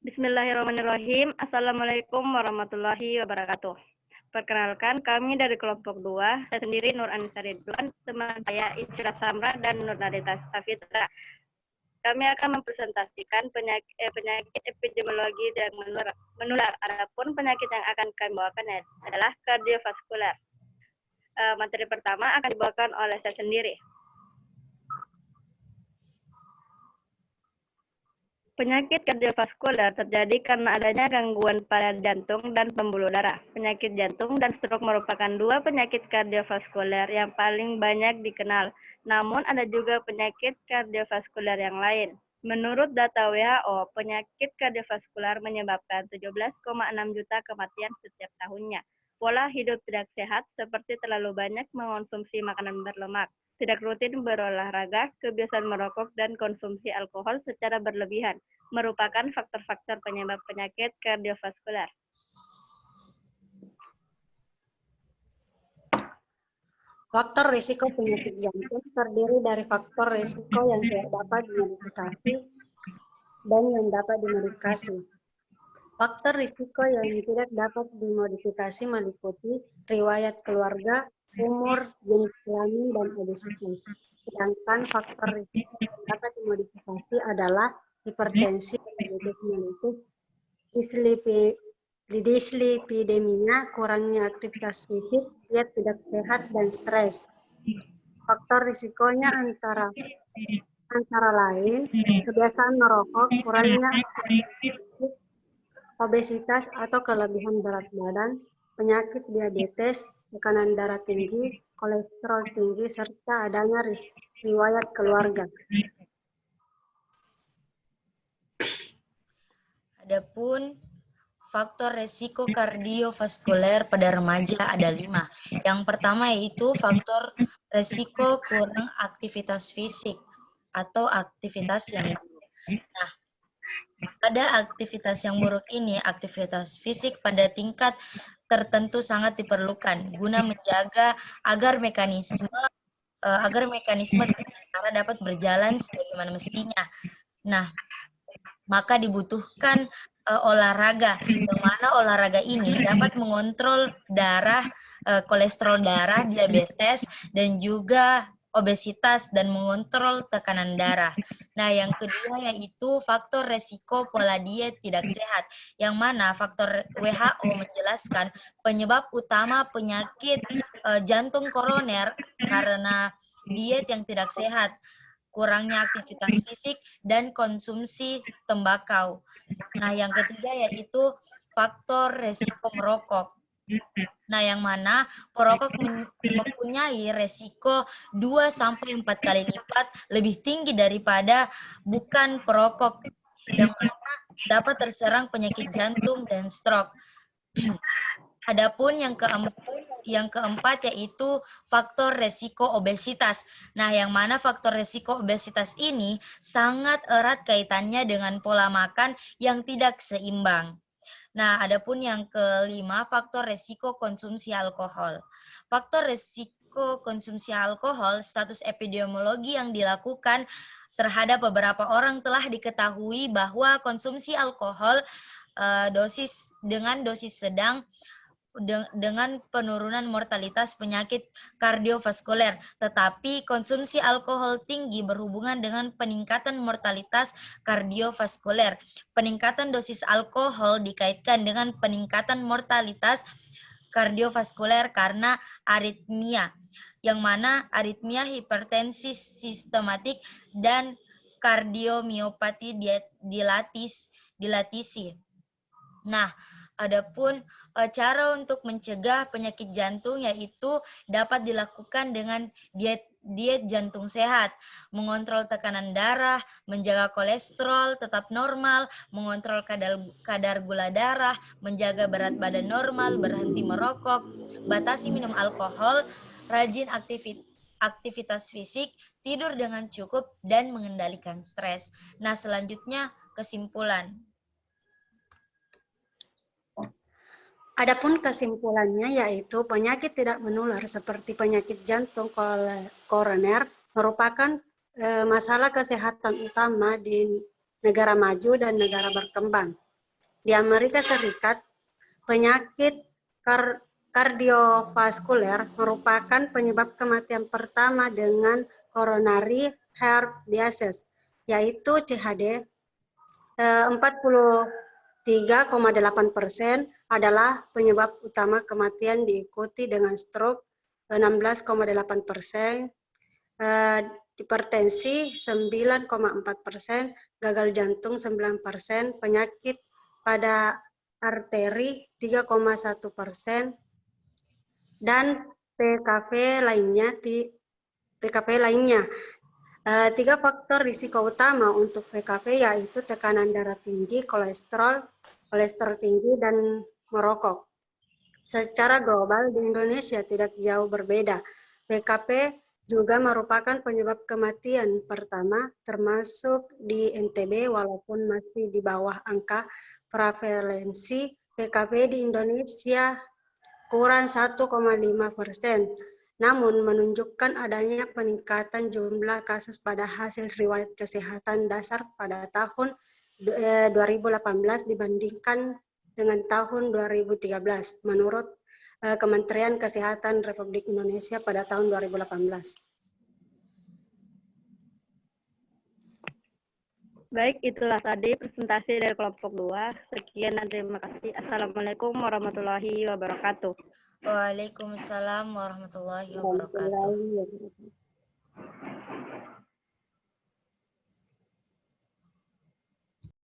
Bismillahirrahmanirrahim. Assalamualaikum warahmatullahi wabarakatuh. Perkenalkan, kami dari kelompok 2, saya sendiri Nur Anissa Ridwan, teman saya Isyra Samra dan Nur Nadita Safitra. Kami akan mempresentasikan penyakit epidemiologi yang menular. Adapun penyakit yang akan kami bawakan adalah kardiovaskular. Materi pertama akan dibawakan oleh saya sendiri. Penyakit kardiovaskular terjadi karena adanya gangguan pada jantung dan pembuluh darah. Penyakit jantung dan stroke merupakan dua penyakit kardiovaskular yang paling banyak dikenal. Namun ada juga penyakit kardiovaskular yang lain. Menurut data WHO, penyakit kardiovaskular menyebabkan 17,6 juta kematian setiap tahunnya. Pola hidup tidak sehat seperti terlalu banyak mengonsumsi makanan berlemak, tidak rutin berolahraga, kebiasaan merokok, dan konsumsi alkohol secara berlebihan merupakan faktor-faktor penyebab penyakit kardiovaskular. Faktor risiko penyakit jantung terdiri dari faktor risiko yang tidak dapat dimodifikasi dan yang dapat dimodifikasi. Faktor risiko yang tidak dapat dimodifikasi meliputi riwayat keluarga, umur, jenis kelamin, dan obesitas. Sedangkan faktor risiko yang dapat dimodifikasi adalah hipertensi, diabetes mellitus, dislipidemia, kurangnya aktivitas fisik, diet tidak sehat, dan stres. Faktor risikonya antara lain kebiasaan merokok, kurangnya obesitas atau kelebihan berat badan, penyakit diabetes, tekanan darah tinggi, kolesterol tinggi, serta adanya riwayat keluarga. Adapun faktor resiko kardiovaskuler pada remaja ada 5. Yang pertama yaitu faktor resiko kurang aktivitas fisik atau aktivitas yang buruk. Nah, pada aktivitas yang buruk ini, aktivitas fisik pada tingkat tertentu sangat diperlukan guna menjaga agar mekanisme tekanan darah dapat berjalan sebagaimana mestinya. Nah, maka dibutuhkan olahraga, yang mana olahraga ini dapat mengontrol darah, kolesterol darah, diabetes, dan juga obesitas dan mengontrol tekanan darah. Nah, yang kedua yaitu faktor resiko pola diet tidak sehat, yang mana faktor WHO menjelaskan penyebab utama penyakit jantung koroner karena diet yang tidak sehat, kurangnya aktivitas fisik, dan konsumsi tembakau. Nah, yang ketiga yaitu faktor resiko merokok. Nah, yang mana perokok mempunyai resiko 2-4 kali lipat lebih tinggi daripada bukan perokok, yang mana dapat terserang penyakit jantung dan stroke. Adapun yang keempat yaitu faktor resiko obesitas. Nah, yang mana faktor resiko obesitas ini sangat erat kaitannya dengan pola makan yang tidak seimbang. Nah, adapun yang kelima, faktor resiko konsumsi alkohol. Faktor resiko konsumsi alkohol, status epidemiologi yang dilakukan terhadap beberapa orang telah diketahui bahwa konsumsi alkohol dengan dosis sedang dengan penurunan mortalitas penyakit kardiovaskuler, tetapi konsumsi alkohol tinggi berhubungan dengan peningkatan mortalitas kardiovaskuler. Peningkatan dosis alkohol dikaitkan dengan peningkatan mortalitas kardiovaskuler karena aritmia, yang mana aritmia, hipertensi sistematik, dan kardiomiopati dilatisi. Nah, adapun cara untuk mencegah penyakit jantung yaitu dapat dilakukan dengan diet jantung sehat, mengontrol tekanan darah, menjaga kolesterol tetap normal, mengontrol kadar gula darah, menjaga berat badan normal, berhenti merokok, batasi minum alkohol, rajin aktivitas fisik, tidur dengan cukup, dan mengendalikan stres. Nah, selanjutnya kesimpulan. Adapun kesimpulannya yaitu penyakit tidak menular seperti penyakit jantung koroner merupakan masalah kesehatan utama di negara maju dan negara berkembang. Di Amerika Serikat, penyakit kardiovaskuler merupakan penyebab kematian pertama dengan coronary heart disease, yaitu CHD. 43,8% adalah penyebab utama kematian, diikuti dengan stroke 16,8%, hipertensi 9,4%, gagal jantung 9%, penyakit pada arteri 3,1%, dan PKP lainnya. Tiga faktor risiko utama untuk PKP yaitu tekanan darah tinggi, kolesterol tinggi, dan merokok. Secara global di Indonesia tidak jauh berbeda. PKP juga merupakan penyebab kematian pertama, termasuk di NTB, walaupun masih di bawah angka prevalensi PKP di Indonesia kurang 1,5%. Namun menunjukkan adanya peningkatan jumlah kasus pada hasil riwayat kesehatan dasar pada tahun 2018 dibandingkan dengan tahun 2013 menurut Kementerian Kesehatan Republik Indonesia pada tahun 2018. Baik, itulah tadi presentasi dari kelompok 2. Sekian dan terima kasih. Assalamualaikum warahmatullahi wabarakatuh. Waalaikumsalam warahmatullahi wabarakatuh.